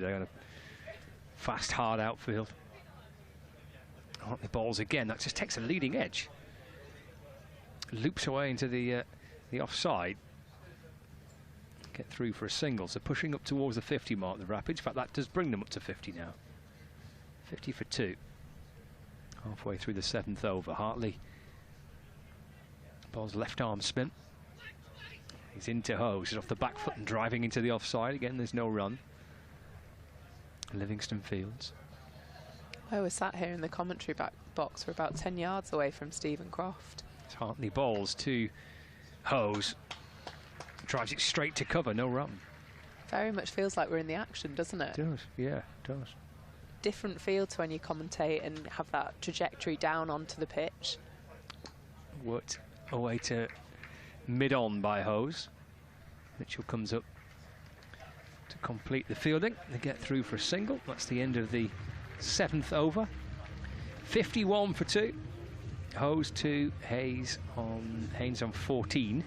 They got a fast, hard outfield. Hartley balls again. That just takes a leading edge. Loops away into the offside. Get through for a single. So pushing up towards the 50 mark, the Rapids. In fact, that does bring them up to 50 now. 50 for 2. Halfway through the 7th over. Hartley balls left arm spin. He's into Hose. He's off the back foot and driving into the offside. Again, there's no run. Livingston Fields. I was sat here in the commentary box. We're about 10 yards away from Stephen Croft. Hartley balls to Hose. Drives it straight to cover, no run. Very much feels like we're in the action, doesn't it? It does, yeah, it does. Different feel to when you commentate and have that trajectory down onto the pitch. Worked away to mid-on by Hose. Mitchell comes up to complete the fielding. They get through for a single. That's the end of the 7th over. 51 for 2. Hose 2, Haynes on 14.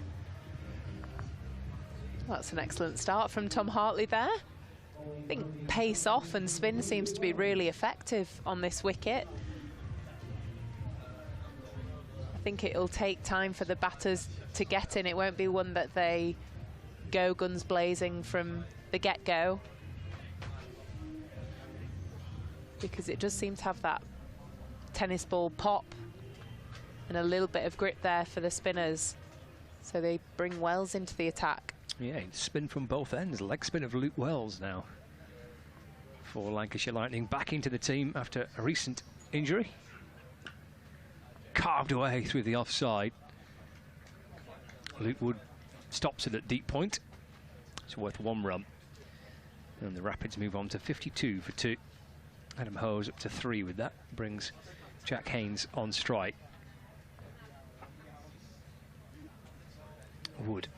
That's an excellent start from Tom Hartley there. I think pace off and spin seems to be really effective on this wicket. I think it'll take time for the batters to get in. It won't be one that they go guns blazing from the get-go, because it does seem to have that tennis ball pop and a little bit of grip there for the spinners. So they bring Wells into the attack. Yeah, spin from both ends. Leg spin of Luke Wells now for Lancashire Lightning, back into the team after a recent injury. Carved away through the offside. Luke Wood stops it at deep point. It's worth 1 run. And the Rapids move on to 52 for 2. Adam Hose up to 3 with that. Brings Jack Haynes on strike. Wood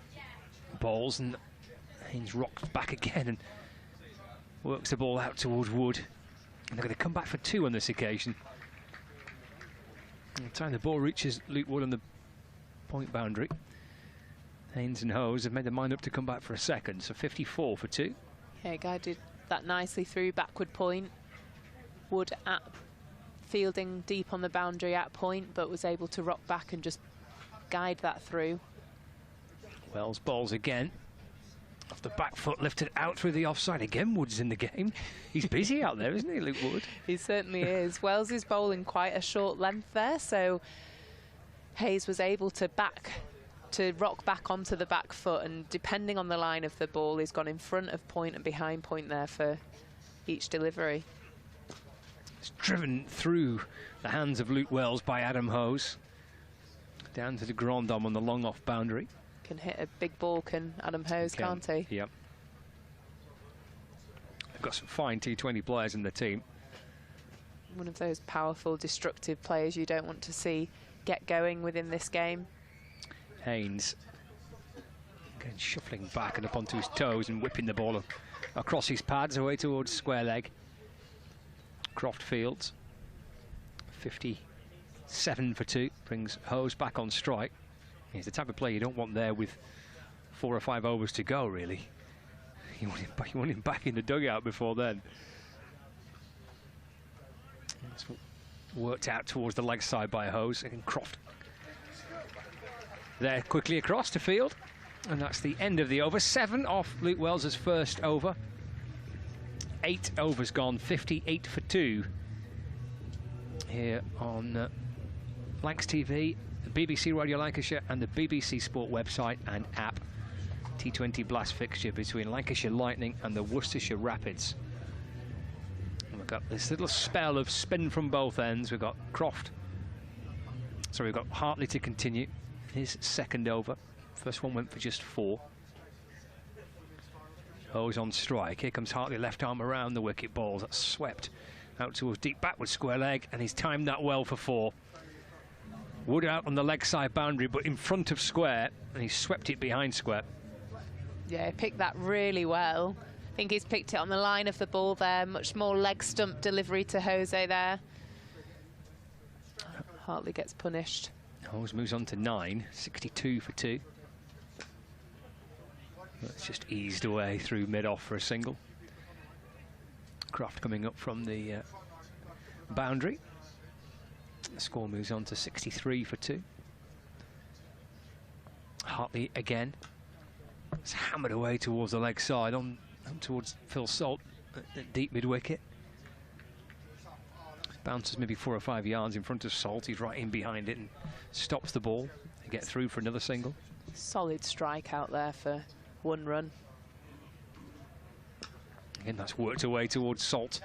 balls and Haynes rocks back again and works the ball out towards Wood. And they're going to come back for 2 on this occasion. By the time the ball reaches Luke Wood on the point boundary, Haynes and Hose have made their mind up to come back for a second. So 54 for 2. Yeah, Guy did that nicely through backward point. Wood at fielding deep on the boundary at point, but was able to rock back and just guide that through. Wells balls again. Off the back foot, lifted out through the offside. Again, Wood's in the game. He's busy out there, isn't he, Luke Wood? He certainly is. Wells is bowling quite a short length there, so Hayes was able to rock back onto the back foot, and depending on the line of the ball, he's gone in front of point and behind point there for each delivery. It's driven through the hands of Luke Wells by Adam Hose. Down to the grand dom on the long off boundary. Can hit a big ball, can Adam Hose, can't he? Yep. They've got some fine T20 players in the team. One of those powerful, destructive players you don't want to see get going within this game. Haynes again shuffling back and up onto his toes and whipping the ball across his pads away towards square leg. Croft Fields 57 for 2 brings Hose back on strike. He's the type of player you don't want there with 4 or 5 overs to go, really. You want him back in the dugout before then. That's worked out towards the leg side by Hose. And Croft there quickly across to field. And that's the end of the over. 7 off Luke Wells' first over. 8 overs gone, 58 for 2. Here on Lancs TV, the BBC Radio Lancashire and the BBC Sport website and app. T20 Blast fixture between Lancashire Lightning and the Worcestershire Rapids. And we've got this little spell of spin from both ends. We've got we've got Hartley to continue his second over. First one went for just 4. Hose on strike. Here comes Hartley, left arm around the wicket balls. That's swept out towards deep backward square leg, and he's timed that well for 4. Wood out on the leg side boundary, but in front of square, and he swept it behind square. Yeah, he picked that really well. I think he's picked it on the line of the ball there. Much more leg stump delivery to Jose there. Hartley gets punished. Hose moves on to 9, 62 for 2. That's just eased away through mid-off for a single. Croft coming up from the boundary. The score moves on to 63 for 2. Hartley again. It's hammered away towards the leg side, on towards Phil Salt at deep mid-wicket. Bounces maybe 4 or 5 yards in front of Salt. He's right in behind it and stops the ball. They get through for another single. Solid strike out there for 1 run. Again, that's worked away towards Salt.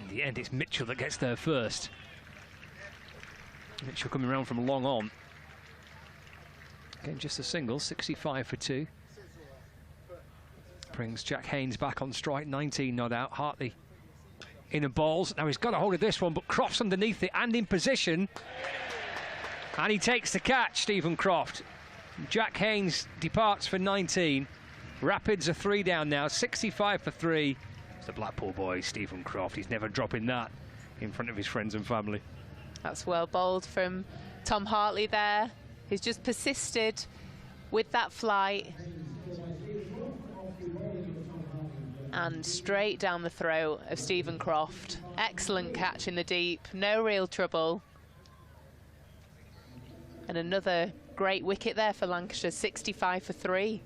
In the end, it's Mitchell that gets there first. Mitchell coming around from long on. Again, just a single, 65 for 2. Brings Jack Haynes back on strike, 19 not out. Hartley in a balls. Now he's got a hold of this one, but Croft's underneath it and in position. And he takes the catch, Stephen Croft. Jack Haynes departs for 19. Rapids are 3 down now, 65 for 3. It's the Blackpool boy, Stephen Croft. He's never dropping that in front of his friends and family. That's well bowled from Tom Hartley there. He's just persisted with that flight. And straight down the throat of Stephen Croft. Excellent catch in the deep, no real trouble. And another great wicket there for Lancashire, 65 for 3.